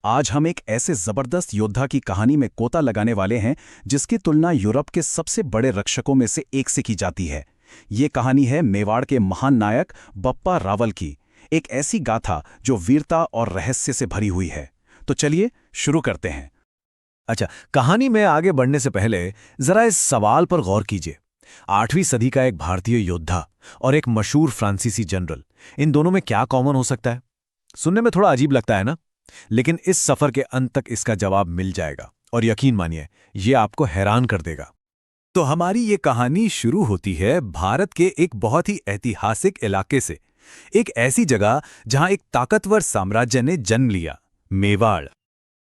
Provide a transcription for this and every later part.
आज हम एक ऐसे जबरदस्त योद्धा की कहानी में गोता लगाने वाले हैं जिसकी तुलना यूरोप के सबसे बड़े रक्षकों में से एक से की जाती है। ये कहानी है मेवाड़ के महान नायक बप्पा रावल की, एक ऐसी गाथा जो वीरता और रहस्य से भरी हुई है। तो चलिए शुरू करते हैं। अच्छा, कहानी में आगे बढ़ने से पहले जरा इस सवाल पर गौर कीजिए। 8वीं सदी का एक भारतीय योद्धा और एक मशहूर फ्रांसीसी जनरल, इन दोनों में क्या कॉमन हो सकता है? सुनने में थोड़ा अजीब लगता है ना, लेकिन इस सफर के अंत तक इसका जवाब मिल जाएगा और यकीन मानिए ये आपको हैरान कर देगा। तो हमारी ये कहानी शुरू होती है भारत के एक बहुत ही ऐतिहासिक इलाके से, एक ऐसी जगह जहां एक ताकतवर साम्राज्य ने जन्म लिया, मेवाड़।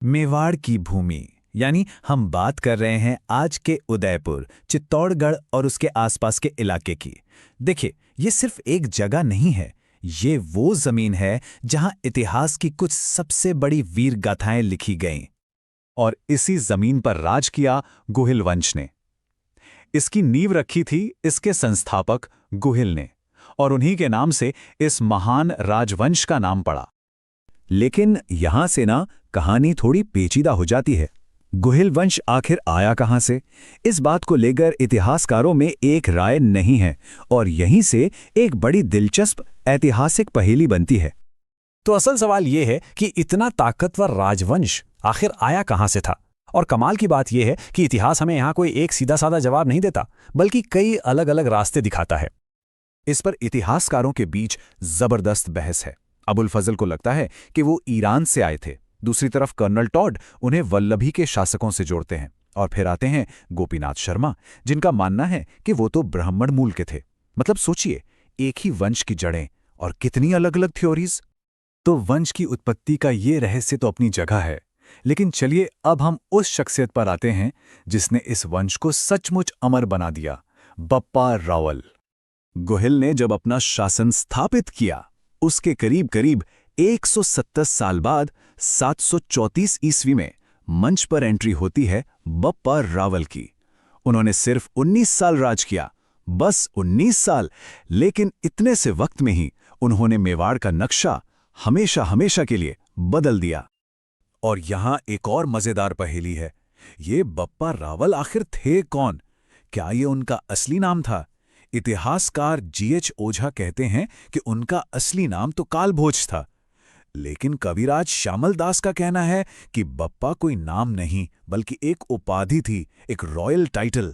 मेवाड़ की भूमि यानी हम बात कर रहे हैं आज के उदयपुर, चित्तौड़गढ़ और उसके आसपास के इलाके की। देखिए, ये सिर्फ एक जगह नहीं है, ये वो जमीन है जहां इतिहास की कुछ सबसे बड़ी वीर गाथाएं लिखी गईं। और इसी जमीन पर राज किया गुहिल वंश ने। इसकी नींव रखी थी इसके संस्थापक गुहिल ने, और उन्हीं के नाम से इस महान राजवंश का नाम पड़ा। लेकिन यहां से ना कहानी थोड़ी पेचीदा हो जाती है। गुहिल वंश आखिर आया कहां से? इस बात को लेकर इतिहासकारों में एक राय नहीं है, और यहीं से एक बड़ी दिलचस्प ऐतिहासिक पहेली बनती है। तो असल सवाल यह है कि इतना ताकतवर राजवंश आखिर आया कहां से था? और कमाल की बात यह है कि इतिहास हमें यहां कोई एक सीधा साधा जवाब नहीं देता, बल्कि कई अलग अलग रास्ते दिखाता है। इस पर इतिहासकारों के बीच जबरदस्त बहस है। अबुल फजल को लगता है कि वो ईरान से आए थे। दूसरी तरफ कर्नल टॉड उन्हें वल्लभी के शासकों से जोड़ते हैं। और फिर आते हैं गोपीनाथ शर्मा, जिनका मानना है कि वो तो ब्राह्मण मूल के थे। मतलब सोचिए, एक ही वंश की जड़ें और कितनी अलग अलग थ्योरीज। तो वंश की उत्पत्ति का ये रहस्य तो अपनी जगह है, लेकिन चलिए अब हम उस शख्सियत पर आते हैं जिसने इस वंश को सचमुच अमर बना दिया, बप्पा रावल। गुहिल ने जब अपना शासन स्थापित किया, उसके करीब करीब 170 साल बाद 734 ईस्वी में मंच पर एंट्री होती है बप्पा रावल की। उन्होंने सिर्फ 19 साल राज किया, बस 19 साल, लेकिन इतने से वक्त में ही उन्होंने मेवाड़ का नक्शा हमेशा हमेशा के लिए बदल दिया। और यहां एक और मजेदार पहेली है, ये बप्पा रावल आखिर थे कौन? क्या ये उनका असली नाम था? इतिहासकार जीएच ओझा कहते हैं कि उनका असली नाम तो कालभोज था, लेकिन कविराज श्यामल दास का कहना है कि बप्पा कोई नाम नहीं बल्कि एक उपाधि थी, एक रॉयल टाइटल।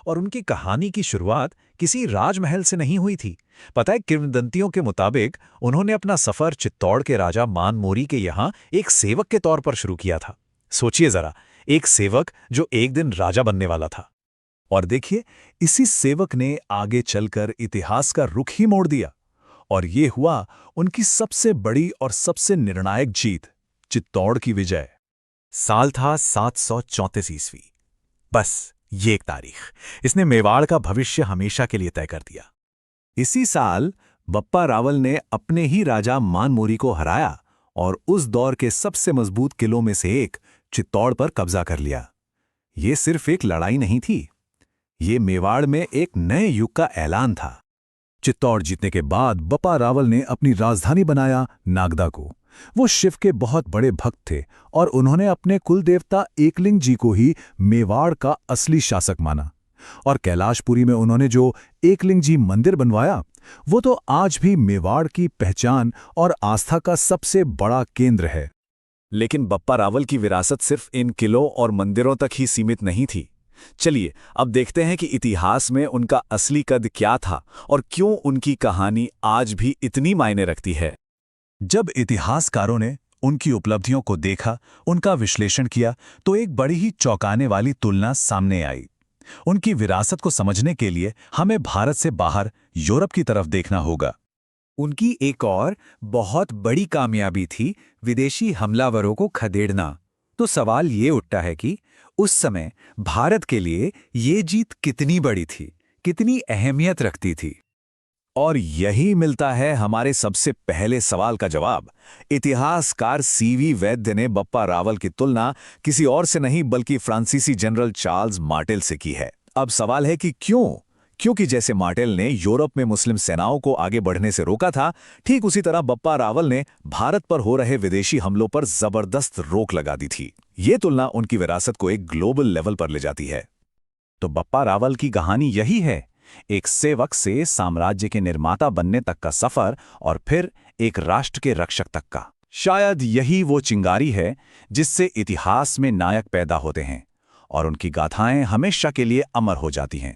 और उनकी कहानी की शुरुआत किसी राजमहल से नहीं हुई थी। पता है, किंवदंतियों के मुताबिक उन्होंने अपना सफर चित्तौड़ के राजा मानमोरी के यहाँ एक सेवक के तौर पर शुरू किया था। सोचिए जरा, एक सेवक जो एक दिन राजा बनने वाला था। और देखिए, इसी सेवक ने आगे चलकर इतिहास का रुख ही मोड़ दिया, और ये हुआ उनकी सबसे बड़ी और सबसे निर्णायक जीत, चित्तौड़ की विजय। साल था 734 ईस्वी। बस ये एक तारीख, इसने मेवाड़ का भविष्य हमेशा के लिए तय कर दिया। इसी साल बप्पा रावल ने अपने ही राजा मानमोरी को हराया और उस दौर के सबसे मजबूत किलों में से एक चित्तौड़ पर कब्जा कर लिया। ये सिर्फ एक लड़ाई नहीं थी, ये मेवाड़ में एक नए युग का ऐलान था। चित्तौड़ जीतने के बाद बप्पा रावल ने अपनी राजधानी बनाया नागदा को। वो शिव के बहुत बड़े भक्त थे और उन्होंने अपने कुलदेवता एकलिंग जी को ही मेवाड़ का असली शासक माना। और कैलाशपुरी में उन्होंने जो एकलिंग जी मंदिर बनवाया, वो तो आज भी मेवाड़ की पहचान और आस्था का सबसे बड़ा केंद्र है। लेकिन बप्पा रावल की विरासत सिर्फ इन किलों और मंदिरों तक ही सीमित नहीं थी। चलिए अब देखते हैं कि इतिहास में उनका असली कद क्या था और क्यों उनकी कहानी आज भी इतनी मायने रखती है। जब इतिहासकारों ने उनकी उपलब्धियों को देखा, उनका विश्लेषण किया, तो एक बड़ी ही चौंकाने वाली तुलना सामने आई। उनकी विरासत को समझने के लिए हमें भारत से बाहर यूरोप की तरफ देखना होगा। उनकी एक और बहुत बड़ी कामयाबी थी विदेशी हमलावरों को खदेड़ना। तो सवाल ये उठता है कि उस समय भारत के लिए ये जीत कितनी बड़ी थी, कितनी अहमियत रखती थी। और यही मिलता है हमारे सबसे पहले सवाल का जवाब। इतिहासकार सीवी वैद्य ने बप्पा रावल की तुलना किसी और से नहीं बल्कि फ्रांसीसी जनरल चार्ल्स मार्टेल से की है। अब सवाल है कि क्यों? क्योंकि जैसे मार्टेल ने यूरोप में मुस्लिम सेनाओं को आगे बढ़ने से रोका था, ठीक उसी तरह बप्पा रावल ने भारत पर हो रहे विदेशी हमलों पर जबरदस्त रोक लगा दी थी। ये तुलना उनकी विरासत को एक ग्लोबल लेवल पर ले जाती है। तो बप्पा रावल की कहानी यही है, एक सेवक से साम्राज्य के निर्माता बनने तक का सफर और फिर एक राष्ट्र के रक्षक तक का। शायद यही वो चिंगारी है जिससे इतिहास में नायक पैदा होते हैं और उनकी गाथाएं हमेशा के लिए अमर हो जाती हैं।